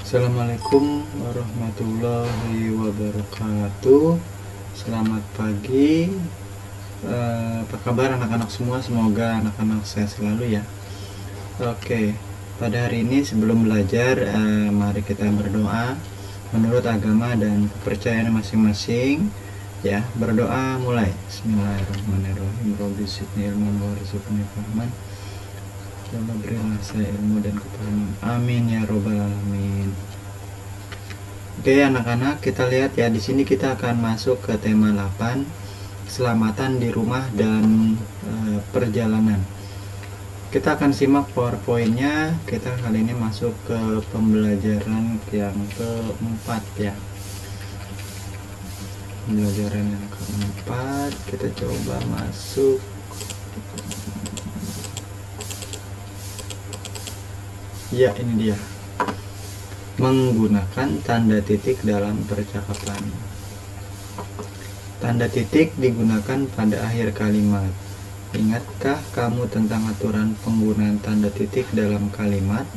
Assalamualaikum warahmatullahi wabarakatuh. Selamat pagi. Apa kabar anak-anak semua? Semoga anak-anak sehat selalu ya. Oke, pada hari ini sebelum belajar, mari kita berdoa menurut agama dan kepercayaan masing-masing. Ya, berdoa mulai. Bismillahirrahmanirrahim. Robbi zidni ilman warzuqni fahman. Ya Allah, berilah saya ilmu dan kepahaman. Amin ya robbal alamin. Oke anak-anak, kita lihat ya, di sini kita akan masuk ke tema 8, keselamatan di rumah dan perjalanan. Kita akan simak powerpointnya. Kita kali ini masuk ke pembelajaran yang keempat ya. Pembelajaran yang keempat, kita coba masuk. Ya, ini dia. Menggunakan tanda titik dalam percakapan. Tanda titik digunakan pada akhir kalimat. Ingatkah kamu tentang aturan penggunaan tanda titik dalam kalimat?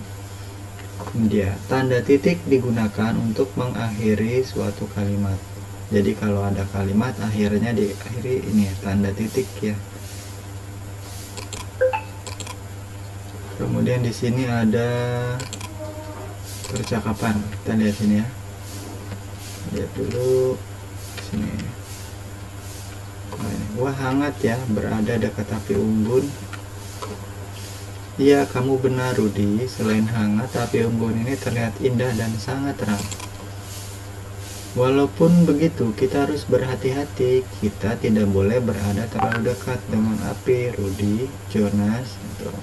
Dia, tanda titik digunakan untuk mengakhiri suatu kalimat. Jadi kalau ada kalimat akhirnya diakhiri ini ya, tanda titik ya. Kemudian di sini ada percakapan. Kita lihat sini ya. Lihat dulu sini. Nah, ini. Wah, hangat ya berada dekat api unggun. Iya, kamu benar Rudi. Selain hangat, api unggun ini terlihat indah dan sangat terang. Walaupun begitu, kita harus berhati-hati. Kita tidak boleh berada terlalu dekat dengan api. Rudi, Jonas, gitu.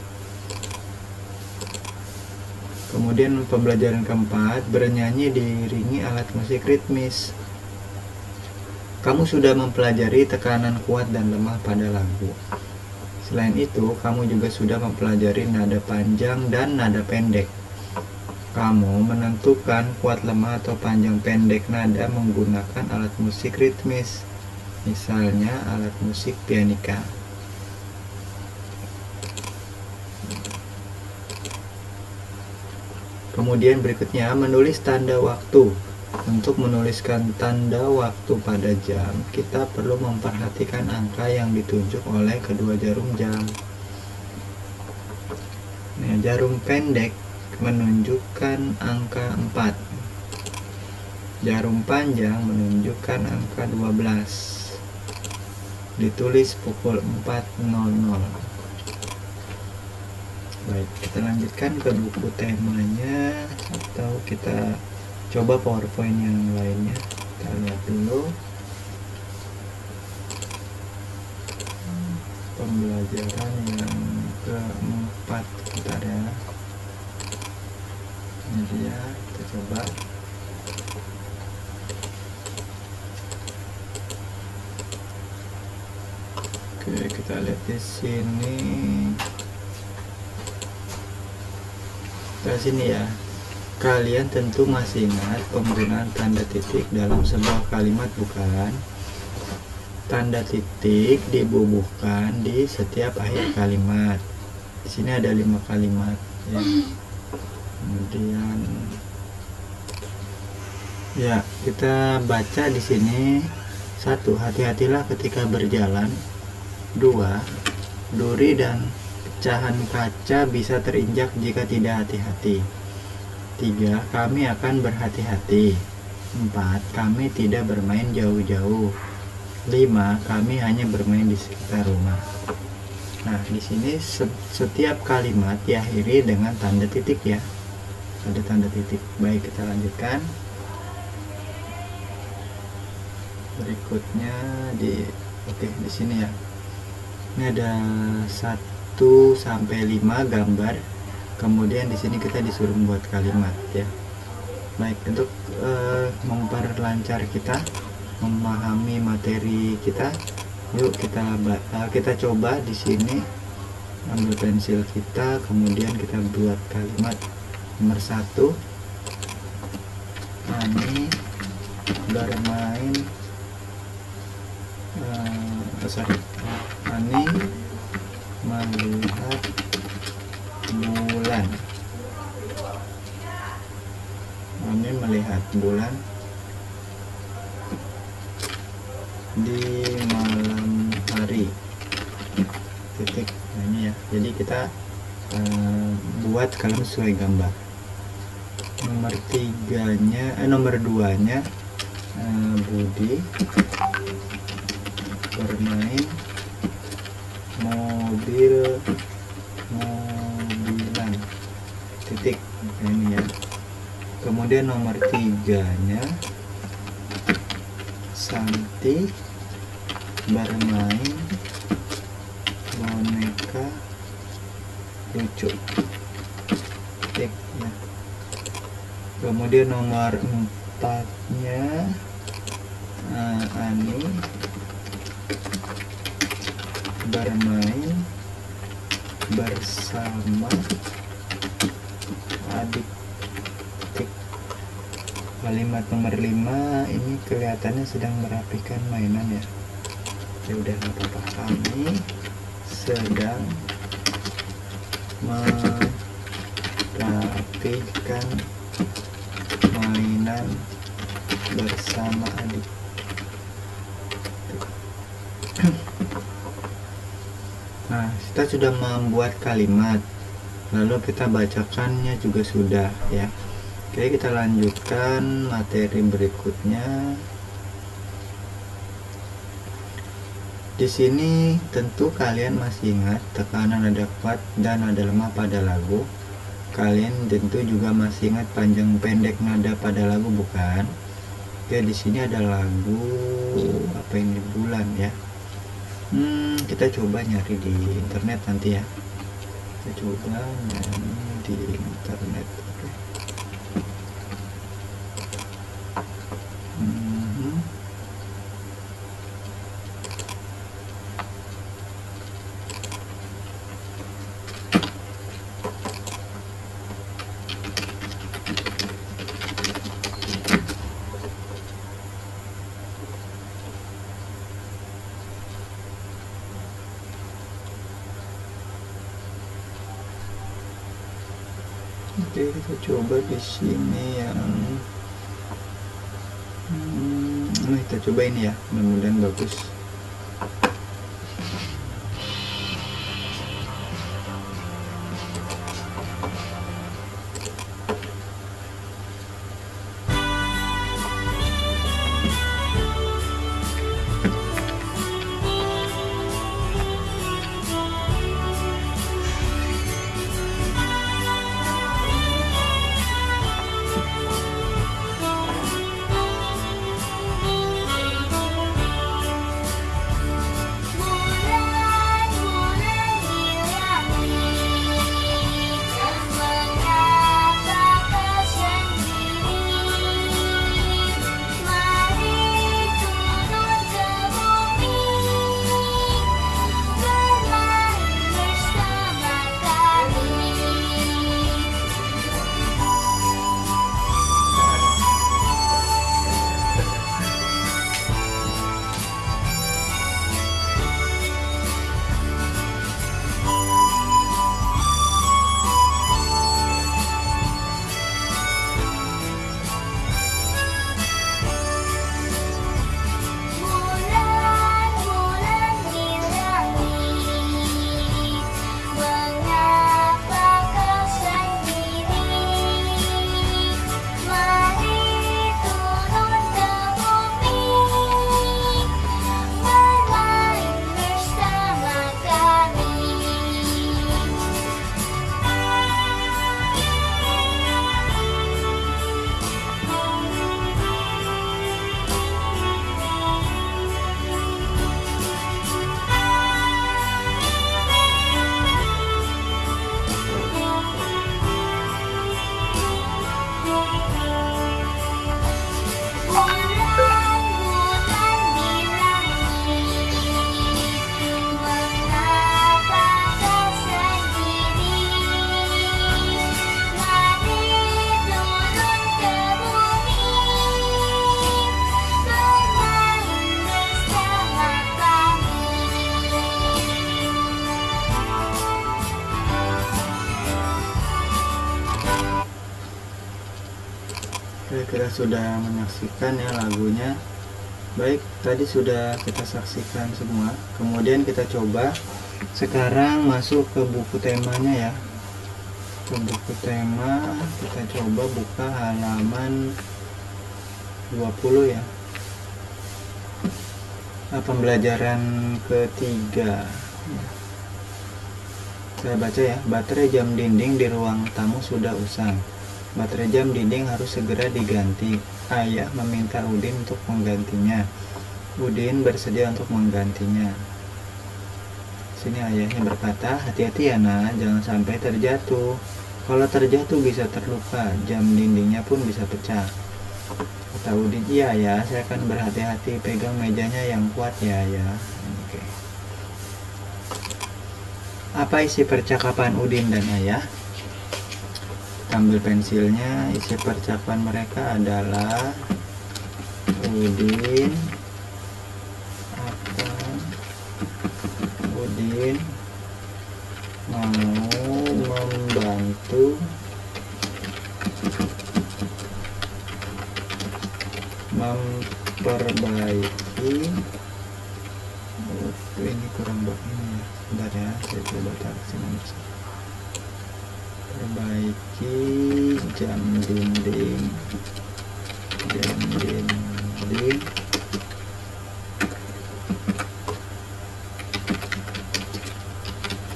Kemudian pembelajaran keempat, bernyanyi diiringi alat musik ritmis. Kamu sudah mempelajari tekanan kuat dan lemah pada lagu. Selain itu, kamu juga sudah mempelajari nada panjang dan nada pendek. Kamu menentukan kuat lemah atau panjang pendek nada menggunakan alat musik ritmis. Misalnya alat musik pianika. Kemudian berikutnya, menulis tanda waktu. Untuk menuliskan tanda waktu pada jam, kita perlu memperhatikan angka yang ditunjuk oleh kedua jarum jam. Nah, jarum pendek menunjukkan angka 4. Jarum panjang menunjukkan angka 12. Ditulis pukul 4.00. Baik, kita lanjutkan ke buku temanya atau kita coba powerpoint yang lainnya. Kita lihat dulu pembelajaran yang keempat. Bentar ya, ini dia, kita coba. Oke, kita lihat di sini. Ke sini ya. Kalian tentu masih ingat penggunaan tanda titik dalam sebuah kalimat, bukan? Tanda titik dibubuhkan di setiap akhir kalimat. Di sini ada 5 kalimat ya. Kemudian ya, kita baca di sini. 1. Hati-hatilah ketika berjalan. 2. Duri dan pecahan kaca bisa terinjak jika tidak hati-hati. 3. Kami akan berhati-hati. 4. Kami tidak bermain jauh-jauh. 5. Kami hanya bermain di sekitar rumah. Nah, di sini setiap kalimat diakhiri dengan tanda titik ya. Ada tanda titik. Baik, kita lanjutkan. Berikutnya di sini ya. Ini ada 1 sampai 5 gambar. Kemudian di sini kita disuruh membuat kalimat ya. Baik, untuk memperlancar kita memahami materi kita, yuk kita coba di sini ambil pensil kita, kemudian kita buat kalimat nomor 1. Ani bermain Ani melihat bulan. kami melihat bulan di malam hari. Titik. Nah, ini ya, jadi kita buat kalau sesuai gambar. Nomor 2-nya Budi bermain mobilan, titik. Nah, ini ya. Kemudian nomor 3-nya Santi bermain boneka lucu, titik ya. Kemudian nomor 4-nya Ani bermain bersama adik, titik. Kalimat nomor 5 ini kelihatannya sedang merapikan mainan ya. Ya udah, nggak apa-apa, kami sedang merapikan mainan bersama adik. Nah, kita sudah membuat kalimat, lalu kita bacakannya juga sudah ya. Oke, kita lanjutkan materi berikutnya. Di sini tentu kalian masih ingat tekanan nada kuat dan nada lemah pada lagu. Kalian tentu juga masih ingat panjang pendek nada pada lagu, bukan? Oke, di sini ada lagu apa ini, bulan ya. Kita coba nyari di internet nanti ya. Kita coba nyari di internet. Oke. Oke, kita coba di sini yang kita coba ini ya, mudah-mudahan bagus. Oke, kita sudah menyaksikan ya lagunya. Baik, tadi sudah kita saksikan semua. Kemudian kita coba sekarang masuk ke buku temanya ya. Ke buku tema kita coba buka halaman 20 ya. Pembelajaran ketiga. Saya baca ya. Baterai jam dinding di ruang tamu sudah usang. Baterai jam dinding harus segera diganti. Ayah meminta Udin untuk menggantinya. Udin bersedia untuk menggantinya. Sini ayahnya berkata, hati-hati ya nak, jangan sampai terjatuh. Kalau terjatuh bisa terluka, jam dindingnya pun bisa pecah. Kata Udin, iya ya, saya akan berhati-hati, pegang mejanya yang kuat ya ya. Oke. Apa isi percakapan Udin dan ayah? Ambil pensilnya. Isi percakapan mereka adalah Udin mau membantu memperbaiki. Ini kurang begini ya, bentar ya, saya coba tarik sini. Perbaiki jam dinding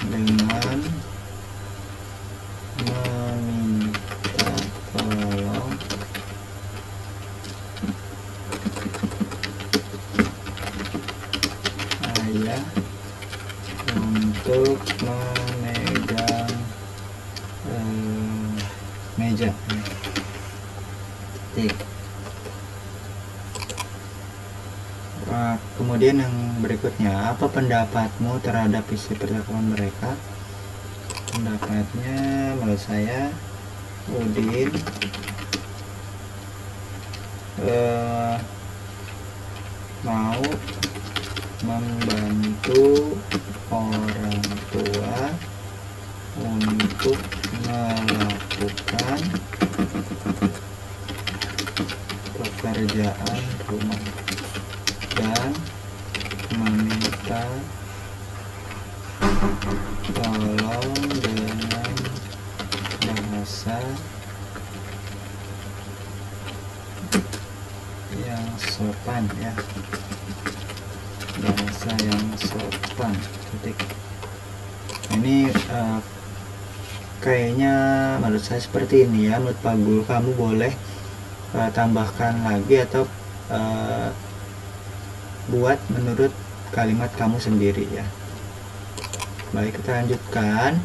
dengan meminta tolong ayah untuk memegang meja. Kemudian yang berikutnya, apa pendapatmu terhadap isi percakapan mereka? Pendapatnya menurut saya Udin mau membantu orang tua untuk melakukan pekerjaan rumah dan meminta tolong dengan bahasa yang sopan ya, bahasa yang sopan. Ini kayaknya menurut saya seperti ini ya. Menurut Pak Guru, kamu boleh tambahkan lagi atau buat menurut kalimat kamu sendiri ya. Baik, kita lanjutkan.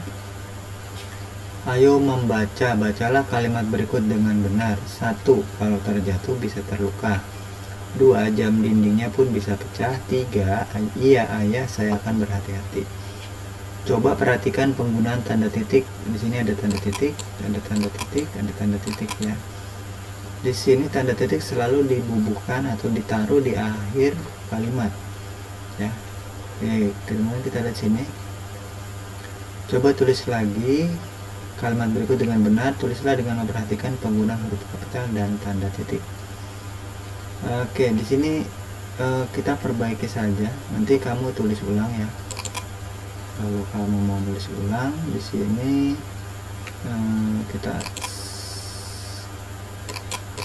Ayo membaca, bacalah kalimat berikut dengan benar. 1. Kalau terjatuh bisa terluka. 2. Jam dindingnya pun bisa pecah. 3. Iya ayah, saya akan berhati-hati. Coba perhatikan penggunaan tanda titik. Di sini ada tanda titik, ada tanda titik, ada tanda titik ya. Di sini tanda titik selalu dibubuhkan atau ditaruh di akhir kalimat ya. Oke, kemudian kita lihat sini. Coba tulis lagi kalimat berikut dengan benar. Tulislah dengan memperhatikan penggunaan huruf kapital dan tanda titik. Oke, di sini kita perbaiki saja. Nanti kamu tulis ulang ya. Kalau kamu mau tulis ulang di sini, kita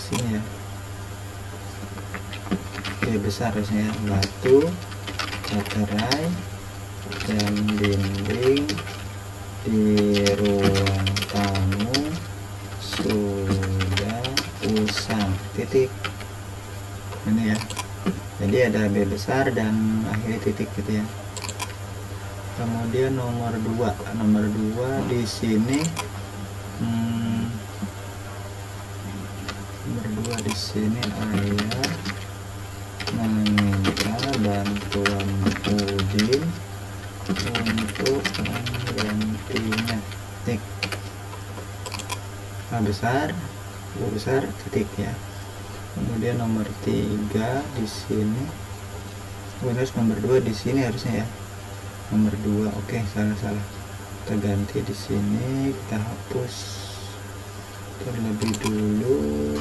sini ya. Oke, besar harusnya. Batu, baterai, jam dinding di ruang tamu sudah usang. Titik. Ini ya. Jadi ada B besar dan akhirnya titik gitu ya. Kemudian nomor 2 di sini ayah meminta bantuan Udin untuk menggantinya. Titik. A besar, U besar, titik ya. Kemudian nomor 3 di sini. Terus nomor 2 di sini harusnya ya. Nomor 2, oke, salah. Kita ganti di sini, kita hapus terlebih dulu.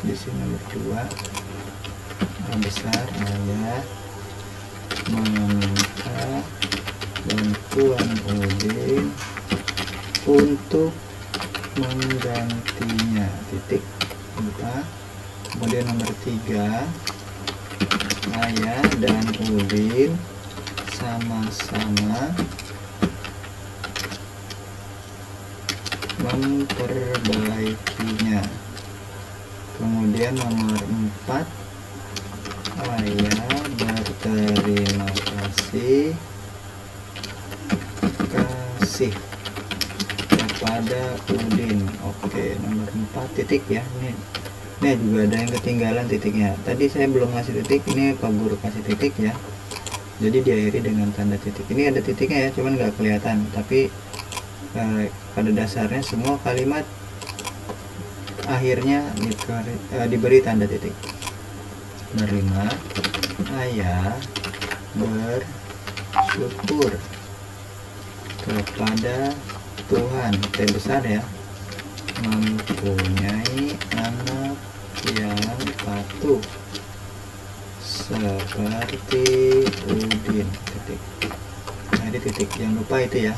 Di sini nomor 2, A besar, ayah meminta bantuan Udin untuk menggantinya, titik, lupa. Kemudian nomor 3, ayah dan Udin sama-sama memperbaikinya. Kemudian nomor 4, ayah berterima kasih kepada Udin. Oke, nomor 4 titik ya. Ini juga ada yang ketinggalan titiknya. Tadi saya belum ngasih titik, ini Pak Guru kasih titik ya. Jadi diakhiri dengan tanda titik. Ini ada titiknya ya, cuman nggak kelihatan. Tapi pada dasarnya semua kalimat akhirnya diberi tanda titik. Nomor 5, ayah bersyukur kepada Tuhan, T besar ya, mempunyai anak yang patuh seperti Udin, titik. Nah, ini titik, yang lupa itu ya.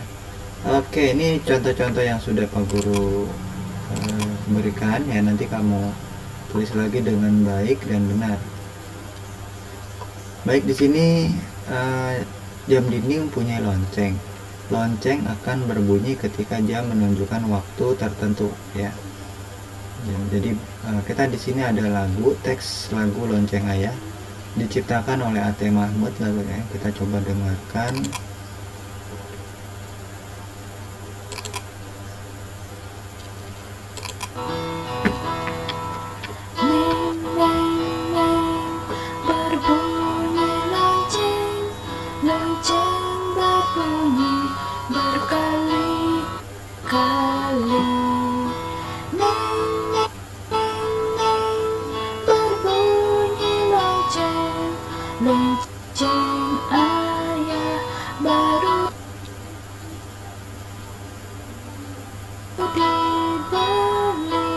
Oke, ini contoh-contoh yang sudah Pak Guru berikan ya, nanti kamu tulis lagi dengan baik dan benar. Baik, di sini jam dinding mempunyai lonceng. Lonceng akan berbunyi ketika jam menunjukkan waktu tertentu ya. Jadi kita di sini ada lagu, teks lagu Lonceng Ayah diciptakan oleh A.T. Mahmud lagunya. Kita coba dengarkan. Lonceng ayah baru dibeli.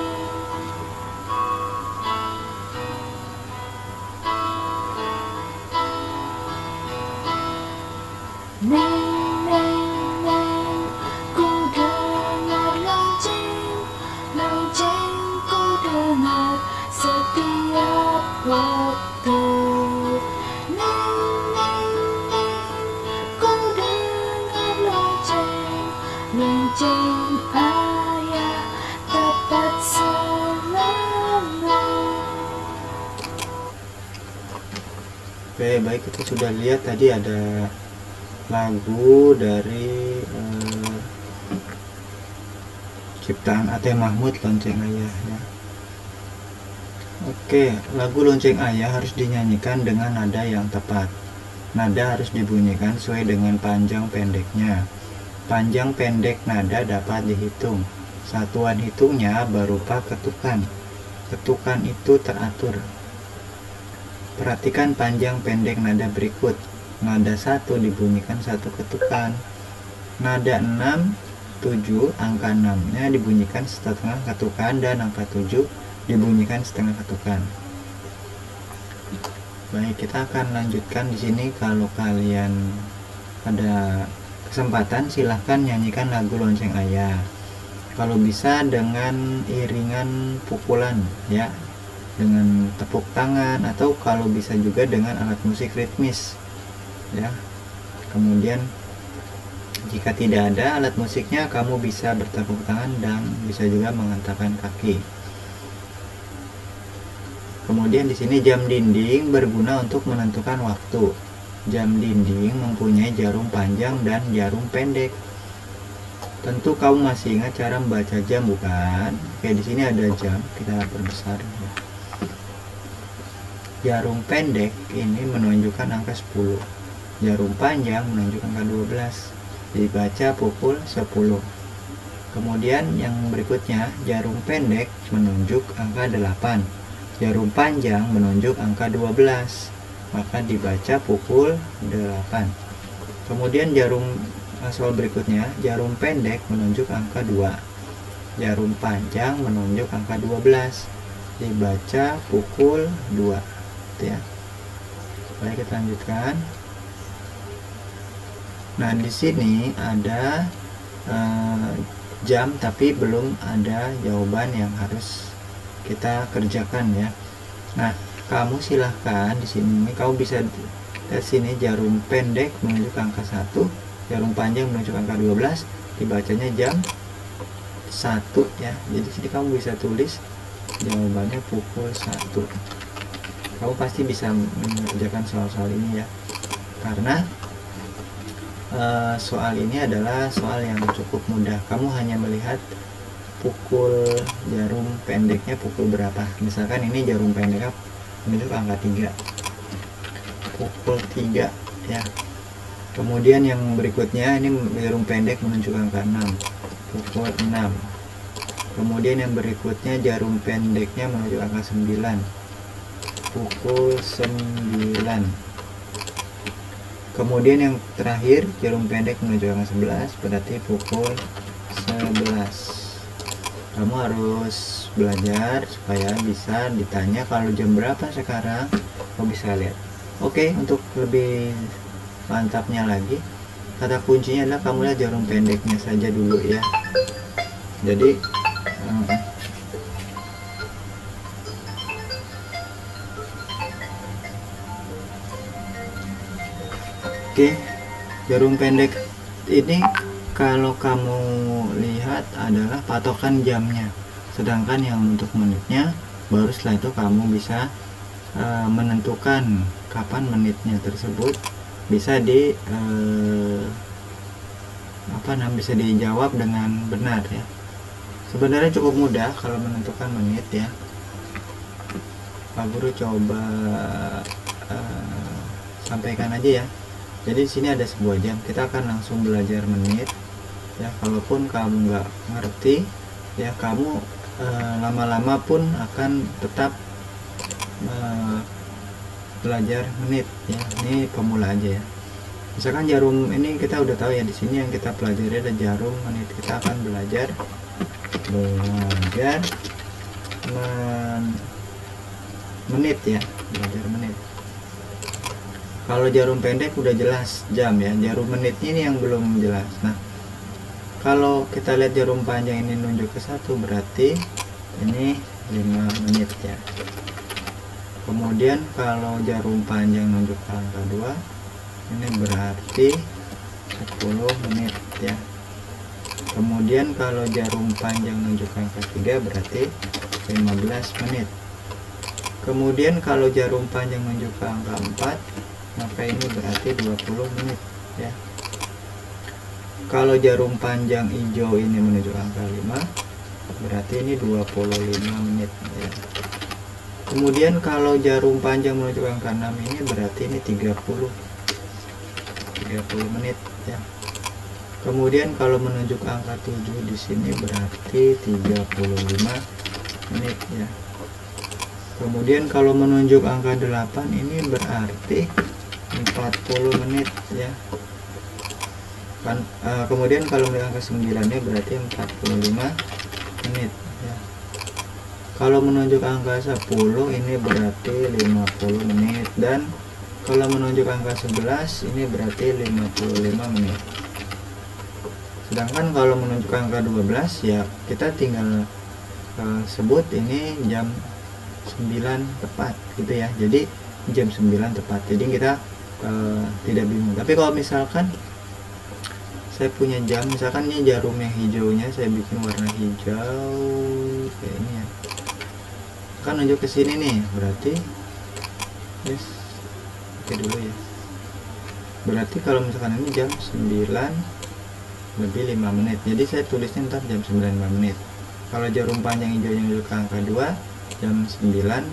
Neng, neng, neng, ku dengar lonceng, lonceng ku dengar setiap waktu. Lonceng ayah tepat selalu. Oke, baik, kita sudah lihat tadi ada lagu dari ciptaan A.T. Mahmud, Lonceng Ayah ya. Oke, lagu Lonceng Ayah harus dinyanyikan dengan nada yang tepat. Nada harus dibunyikan sesuai dengan panjang pendeknya. Panjang pendek nada dapat dihitung. Satuan hitungnya berupa ketukan. Ketukan itu teratur. Perhatikan panjang pendek nada berikut. Nada 1 dibunyikan 1 ketukan. Nada 6, 7, angka 6-nya dibunyikan setengah ketukan, dan angka 7 dibunyikan setengah ketukan. Baik, kita akan lanjutkan di sini. Kalau kalian ada kesempatan, silahkan nyanyikan lagu Lonceng Ayah. Kalau bisa dengan iringan pukulan ya, dengan tepuk tangan, atau kalau bisa juga dengan alat musik ritmis ya. Kemudian jika tidak ada alat musiknya, kamu bisa bertepuk tangan dan bisa juga menghentakkan kaki. Kemudian di sini jam dinding berguna untuk menentukan waktu. Jam dinding mempunyai jarum panjang dan jarum pendek. Tentu kamu masih ingat cara membaca jam, bukan? Oke, di sini ada jam, kita perbesar ya. Jarum pendek ini menunjukkan angka 10. Jarum panjang menunjukkan angka 12. Dibaca pukul 10. Kemudian yang berikutnya, jarum pendek menunjuk angka 8. Jarum panjang menunjuk angka 12. Maka dibaca pukul 8. Kemudian soal berikutnya, jarum pendek menunjuk angka 2. Jarum panjang menunjuk angka 12. dibaca pukul 2 gitu ya. Baik, kita lanjutkan. Nah, di sini ada jam tapi belum ada jawaban yang harus kita kerjakan ya. Nah, kamu silahkan di sini kamu bisa lihat sini, jarum pendek menunjuk angka 1, jarum panjang menunjuk angka 12, dibacanya jam 1 ya. Jadi sini kamu bisa tulis jawabannya pukul 1. Kamu pasti bisa mengerjakan soal-soal ini ya, karena soal ini adalah soal yang cukup mudah. Kamu hanya melihat pukul jarum pendeknya pukul berapa. Misalkan ini jarum pendeknya menunjuk angka 3, pukul 3 ya. Kemudian yang berikutnya ini jarum pendek menunjuk angka 6, pukul 6. Kemudian yang berikutnya jarum pendeknya menunjuk angka 9, pukul 9. Kemudian yang terakhir jarum pendek menuju angka 11, berarti pukul 11. Kamu harus belajar supaya bisa ditanya kalau jam berapa sekarang, kamu bisa lihat. Oke, untuk lebih mantapnya lagi, kata kuncinya adalah kamu lihat jarum pendeknya saja dulu ya. Jadi oke, jarum pendek ini kalau kamu lihat adalah patokan jamnya, sedangkan yang untuk menitnya baru setelah itu kamu bisa menentukan kapan menitnya tersebut bisa bisa dijawab dengan benar ya. Sebenarnya cukup mudah kalau menentukan menit ya. Pak Guru coba sampaikan aja ya. Jadi sini ada sebuah jam, kita akan langsung belajar menit ya. Kalaupun kamu nggak ngerti ya, kamu lama-lama pun akan tetap belajar menit ya. Ini pemula aja ya. Misalkan jarum ini kita udah tahu ya, di sini yang kita pelajari ada jarum menit. Kita akan belajar menit ya, belajar menit. Kalau jarum pendek udah jelas jam ya, jarum menitnya ini yang belum jelas. Nah, kalau kita lihat jarum panjang ini nunjuk ke 1, berarti ini 5 menit ya. Kemudian kalau jarum panjang nunjuk ke angka 2, ini berarti 10 menit ya. Kemudian kalau jarum panjang nunjuk ke angka 3, berarti 15 menit. Kemudian kalau jarum panjang nunjuk ke angka 4, maka ini berarti 20 menit ya. Kalau jarum panjang hijau ini menuju angka 5, berarti ini 25 menit ya. Kemudian kalau jarum panjang menuju angka 6 ini berarti ini 30 menit ya. Kemudian kalau menunjuk angka 7 di sini berarti 35 menit ya. Kemudian kalau menunjuk angka 8 ini berarti 40 menit ya. Kemudian kalau menunjuk angka 9 ini berarti 45 menit ya. Kalau menunjuk angka 10 ini berarti 50 menit, dan kalau menunjuk angka 11 ini berarti 55 menit. Sedangkan kalau menunjuk angka 12 ya kita tinggal sebut ini jam 9 tepat gitu ya. Jadi jam 9 tepat. Jadi kita tidak bingung. Tapi kalau misalkan saya punya jam, misalkan ini jarum yang hijaunya saya bikin warna hijau kayak ini ya, kan nunjuk ke sini nih, berarti yes, oke dulu ya. Berarti kalau misalkan ini jam 9 lebih 5 menit, jadi saya tulisnya ntar jam 9 5 menit. Kalau jarum panjang hijaunya nunjuk ke angka 2, jam 9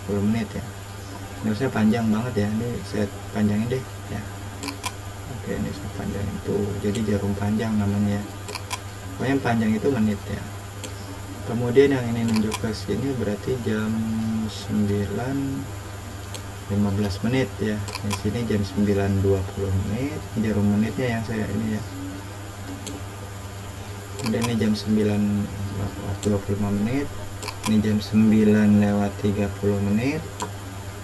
10 menit ya. Ini harusnya panjang banget ya, ini saya panjangin deh ya. Oke, ini saya panjangin tuh, jadi jarum panjang namanya ya. Pokoknya panjang itu menit ya. Kemudian yang ini nunjuk ke sini berarti jam 9:15 menit ya. Di sini jam 9:20 menit, jarum menitnya yang saya ini ya. Kemudian ini jam 9:25 menit, Ini jam 9 lewat 30 menit.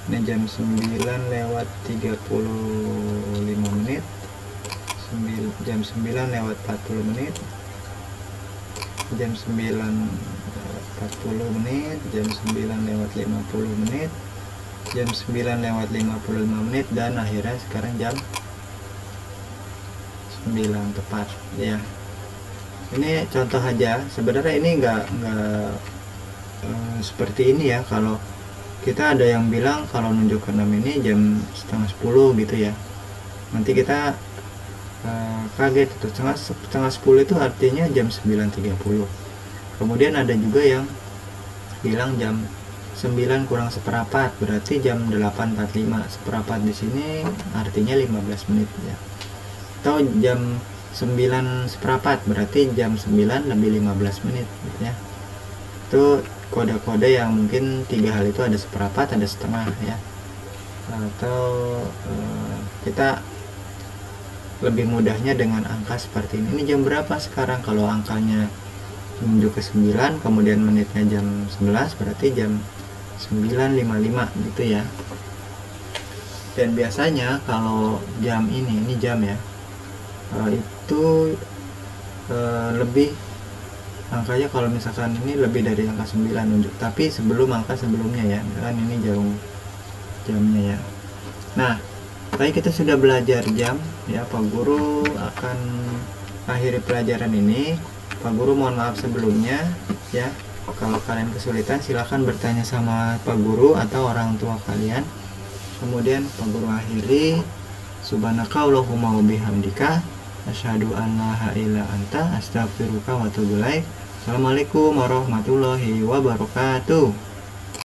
Ini jam 9 lewat 35 menit. Jam 9 lewat 40 menit. Jam 9 40 menit. Jam 9 lewat 50 menit. Jam 9 lewat 55 menit. Dan akhirnya sekarang jam 9 tepat ya. Ini contoh aja, sebenarnya ini enggak seperti ini ya. Kalau kita ada yang bilang kalau nunjuk ke 6 ini jam setengah 10 gitu ya, nanti kita kaget itu setengah 10 itu artinya jam 9.30. Kemudian ada juga yang bilang jam 9 kurang seperempat, berarti jam 8.45. Seperempat di sini artinya 15 menit ya. Atau jam 9 seperempat, berarti jam 9 lebih 15 menit gitu ya. Itu kode-kode yang mungkin 3 hal itu ada seperempat, ada setengah ya. Atau kita lebih mudahnya dengan angka seperti ini. Ini jam berapa sekarang? Kalau angkanya menunjuk ke 9, kemudian menitnya jam 11, berarti jam 9.55 gitu ya. Dan biasanya kalau jam ini jam ya, itu lebih angkanya, kalau misalkan ini lebih dari angka 9 nunjuk, tapi sebelum angka sebelumnya ya, kan ini jauh jamnya ya. Nah, tadi kita sudah belajar jam ya. Pak Guru akan akhiri pelajaran ini. Pak Guru mohon maaf sebelumnya ya. Kalau kalian kesulitan silahkan bertanya sama Pak Guru atau orang tua kalian. Kemudian Pak Guru akhiri, subhanaka Allahumma wa bihamdika asyhadu an la ilaha illa anta astaghfiruka wa atubu ilaik. Assalamualaikum warahmatullahi wabarakatuh.